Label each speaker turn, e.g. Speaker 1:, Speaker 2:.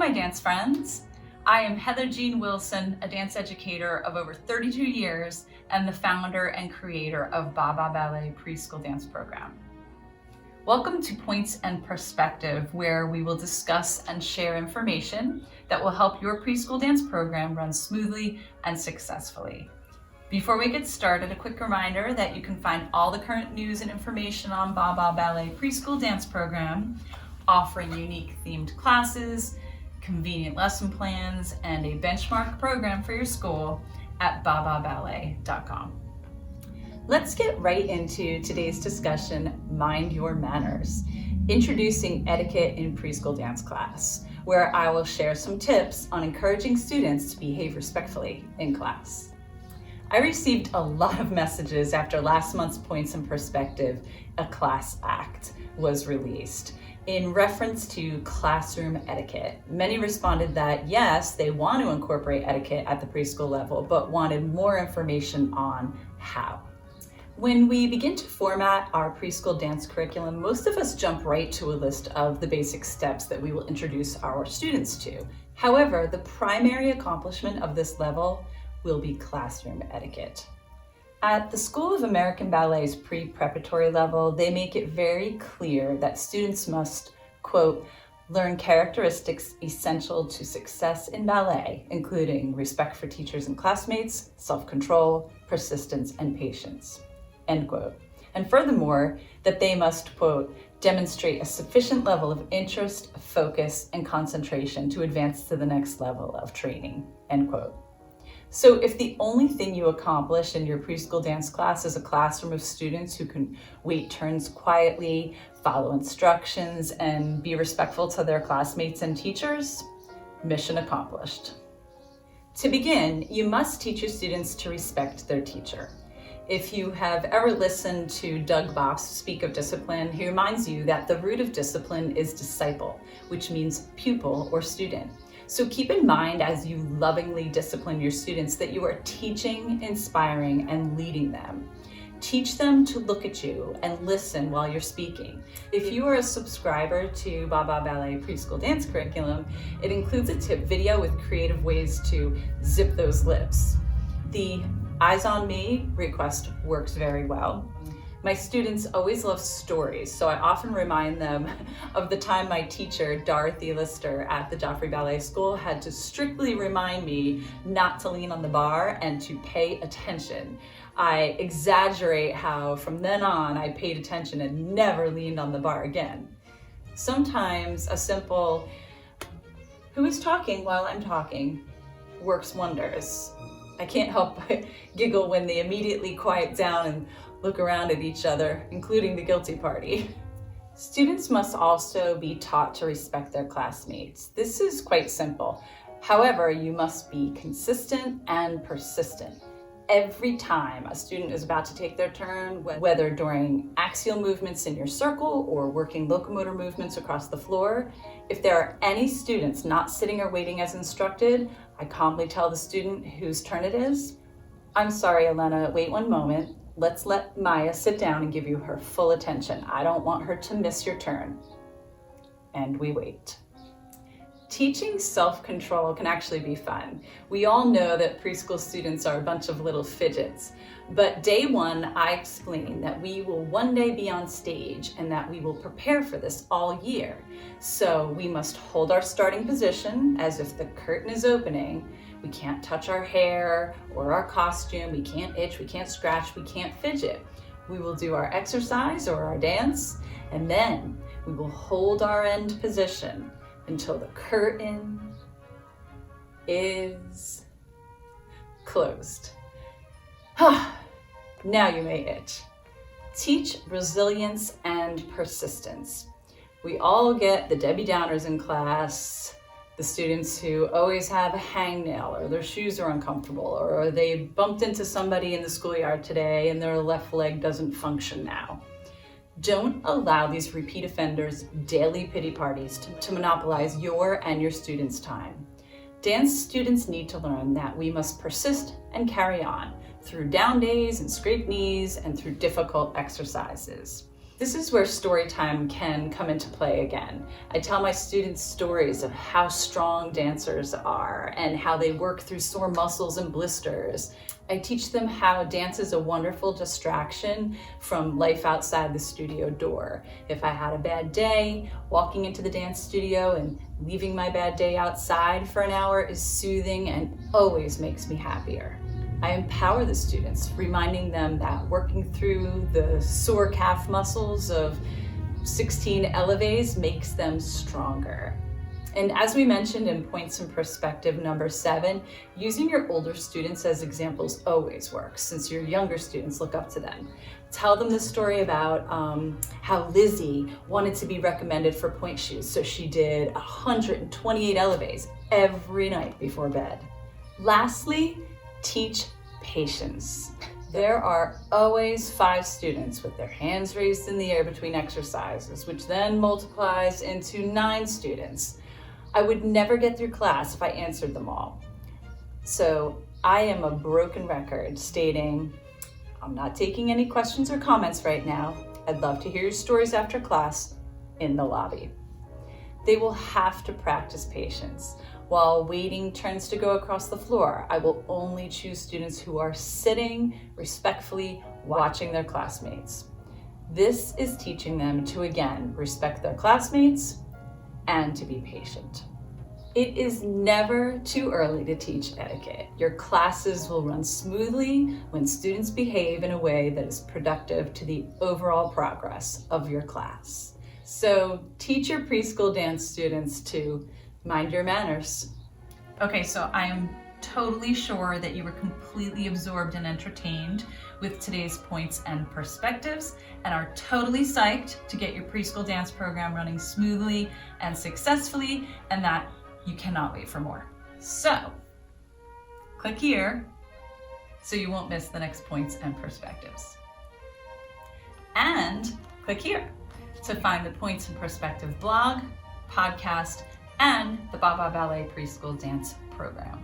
Speaker 1: my dance friends. I am Heather Jean Wilson, a dance educator of over 32 years and the founder and creator of Baa Baa Ballet Preschool Dance Program. Welcome to Points and Perspective, where we will discuss and share information that will help your preschool dance program run smoothly and successfully. Before we get started, a quick reminder that you can find all the current news and information on Baa Baa Ballet Preschool Dance Program, offering unique themed classes, convenient lesson plans, and a benchmark program for your school at baabaaballet.com. Let's get right into today's discussion, Mind Your Manners, introducing etiquette in preschool dance class, where I will share some tips on encouraging students to behave respectfully in class. I received a lot of messages after last month's Points and Perspective, a class act was released. In reference to classroom etiquette, many responded that yes, they want to incorporate etiquette at the preschool level, but wanted more information on how. When we begin to format our preschool dance curriculum, most of us jump right to a list of the basic steps that we will introduce our students to. However, the primary accomplishment of this level will be classroom etiquette. At the School of American Ballet's pre-preparatory level, they make it very clear that students must, quote, learn characteristics essential to success in ballet, including respect for teachers and classmates, self-control, persistence, and patience, end quote. And furthermore, that they must, quote, demonstrate a sufficient level of interest, focus, and concentration to advance to the next level of training, end quote. So if the only thing you accomplish in your preschool dance class is a classroom of students who can wait turns quietly, follow instructions, and be respectful to their classmates and teachers, mission accomplished. To begin, you must teach your students to respect their teacher. If you have ever listened to Doug Boss speak of discipline, he reminds you that the root of discipline is disciple, which means pupil or student. So keep in mind as you lovingly discipline your students that you are teaching, inspiring, and leading them. Teach them to look at you and listen while you're speaking. If you are a subscriber to Baa Baa Ballet Preschool Dance Curriculum, it includes a tip video with creative ways to zip those lips. The Eyes on Me request works very well. My students always love stories, so I often remind them of the time my teacher, Dorothy Lister at the Joffrey Ballet School, had to strictly remind me not to lean on the bar and to pay attention. I exaggerate how from then on I paid attention and never leaned on the bar again. Sometimes a simple, "Who is talking while I'm talking?" works wonders. I can't help but giggle when they immediately quiet down and look around at each other, including the guilty party. Students must also be taught to respect their classmates. This is quite simple. However, you must be consistent and persistent. Every time a student is about to take their turn, whether during axial movements in your circle or working locomotor movements across the floor, if there are any students not sitting or waiting as instructed, I calmly tell the student whose turn it is, "I'm sorry, Elena, wait one moment. Let's let Maya sit down and give you her full attention. I don't want her to miss your turn." And we wait. Teaching self-control can actually be fun. We all know that preschool students are a bunch of little fidgets, but day one, I explain that we will one day be on stage and that we will prepare for this all year. So we must hold our starting position as if the curtain is opening. We can't touch our hair or our costume. We can't itch, we can't scratch, we can't fidget. We will do our exercise or our dance, and then we will hold our end position until the curtain is closed. Now you may itch. Teach resilience and persistence. We all get the Debbie Downers in class, the students who always have a hangnail or their shoes are uncomfortable or they bumped into somebody in the schoolyard today and their left leg doesn't function now. Don't allow these repeat offenders' daily pity parties to monopolize your and your students' time. Dance students need to learn that we must persist and carry on through down days and scraped knees and through difficult exercises. This is where story time can come into play again. I tell my students stories of how strong dancers are and how they work through sore muscles and blisters. I teach them how dance is a wonderful distraction from life outside the studio door. If I had a bad day, walking into the dance studio and leaving my bad day outside for an hour is soothing and always makes me happier. I empower the students, reminding them that working through the sore calf muscles of 16 elevates makes them stronger. And as we mentioned in Points in Perspective number 7, using your older students as examples always works, since your younger students look up to them. Tell them the story about how Lizzie wanted to be recommended for point shoes, so she did 128 elevates every night before bed. Lastly, teach patience. There are always 5 students with their hands raised in the air between exercises, which then multiplies into 9 students. I would never get through class if I answered them all. So I am a broken record stating, I'm not taking any questions or comments right now. I'd love to hear your stories after class in the lobby. They will have to practice patience. While waiting turns to go across the floor, I will only choose students who are sitting respectfully watching their classmates. This is teaching them to, again, respect their classmates and to be patient. It is never too early to teach etiquette. Your classes will run smoothly when students behave in a way that is productive to the overall progress of your class. So teach your preschool dance students to mind your manners. Okay, so I am totally sure that you were completely absorbed and entertained with today's points and perspectives and are totally psyched to get your preschool dance program running smoothly and successfully, and that you cannot wait for more. So click here so you won't miss the next points and perspectives. And click here to find the Points and Perspective blog, podcast, and the Baa Baa Ballet Preschool Dance Program.